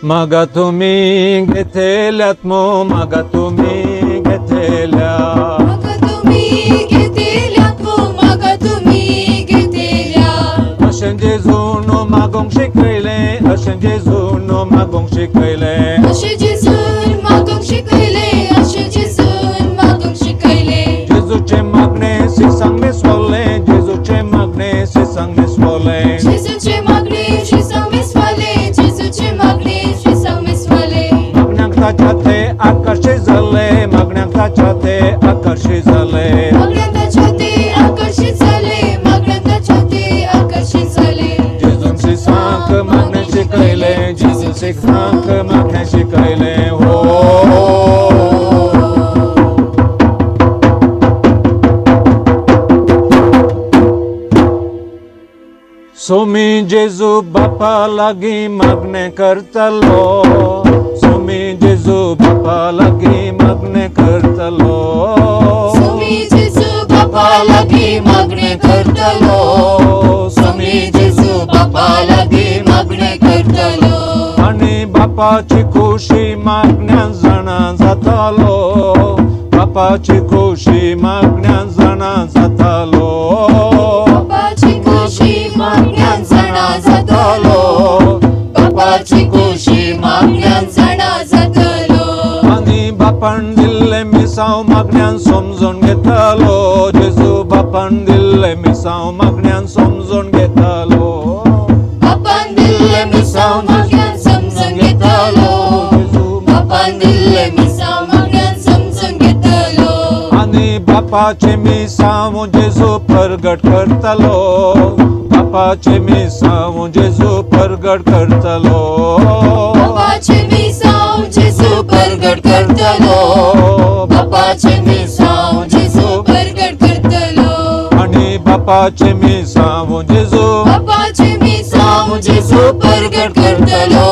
मागा तुम्ही घेतल्यात मो मागा तुम्ही घेतल्या अशें जेजून मागोंक शिकयले अशें जेजून मागोंक शिकयले जेजूचे मागणे सिसांग मिसवले जेजूचे मागणे सिसांग मिसवले मागण्यांक ताच्या ते आकर्षित जाले मागण्यांक ताच्या ते आकर्षित जाले जेजून सिसांक मागणे शिकयले जेजून सिसांक मागणे शिकयले हो सोमी जेजू बापा लागी मागणे करतलो सोमी जेजू बापा लागी मागणे करतलो सोमी जेजू बापा लागी मागणे करतलो सोमी जेजू बापा लागी मागणे करतलो आणि बापाची खुशी मागण्या जाणा जातालो बापाची खुशी मागण्या जाणा जातालो बापाची खुशी मागण्यान जाणा जातालो बापाची खुशी मागण्यान जाणा जातालो आणि बापान दिल्ले मिसांव मागण्यान समजून घेतालो जेजू बापान दिल्ले मिसांव मागण्यान समजून घेतालो बापान दिल्ले मिसांव मागण्यान समजून घेतालो जेजू बापान दिल्ले मिसांव मागण्यान समजून घेतालो आणि बापाचे मिसांव जेजू प्रगट करतालो बापाचे मिसांव जेजू प्रगट करतालो बापाचे मिसांव जेजू प्रगट करतलो बापाचे मिसांव जेजू प्रगट करतलो आणि बापाचे मिसांव जेजू बापाचे मिसांव जेजू प्रगट करतलो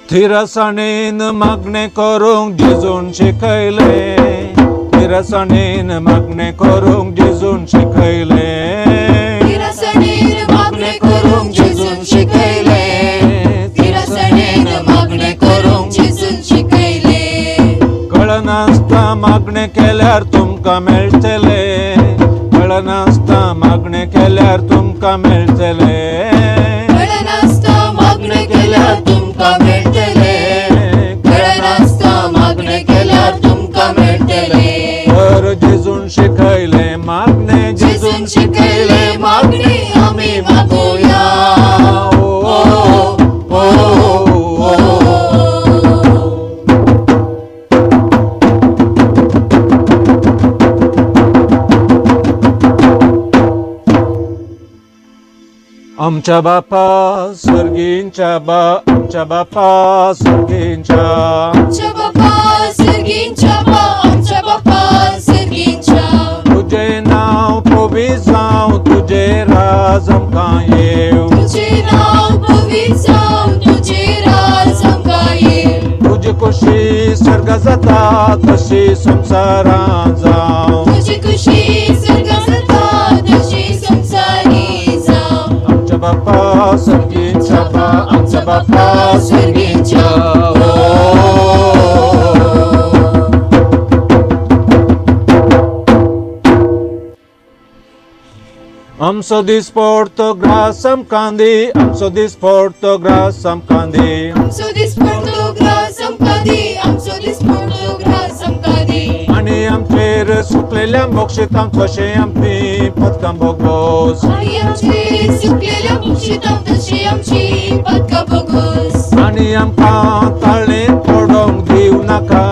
थिरसाणेन मागणे करूंक जेजून शिकयले थिरसाणेन मागणे करूंक जेजून शिकयले तिरसणेन मागणे करूंक जेजून शिकयले तिरसणेन मागणे करूंक जेजून शिकयले कळनासता मागणे केल्यार तुमकां मेळटले कळनासता मागणे केल्यार तुमकां मेळटले कळनासता मागणे केल्यार तुमकां मेळटले कळनासता मागणे केल्यार तुमकां मेळटले तर जेजून शिकयले मागणे जेजून शिकयले मागणे आमी मागुया आमच्या बापा स्वर्गींच्या आमच्या बापा स्वर्गींच्या आमच्या बापा सर्गींच्या आमच्या बापा सर्गींच्या तुझे नाव पवित्र जावं तुझे राज आमकां येव तुझे नाव पवित्र जावं तुझे राज आमकां येव तुझी खुशी स्वर्ग जाता तशी संवसारांत जावं तुझी खुशी स्वर्गांत जाता तशी संवसारी जावं आमच्या बापा स्वर्गींच्या आमच्या बापा स्वर्गींच्या Amso disporto grasam kandi, amso disporto grasam kandi. Amso disporto grasam kandi, amso disporto grasam kandi. Ani amcher suklelem bokshitam twashi ampi patkam bogos. Ani amcher suklelem bokshitam twashi amchi patkam bogos. Ani amka talin podong diu naka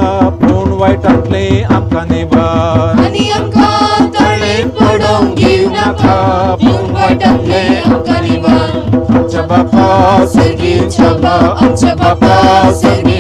pun waitantli amka nibar. Ani amka talin podong diu naka pun waitantli amka nibar. Amcha bapa sergin chaba, amcha bapa sergin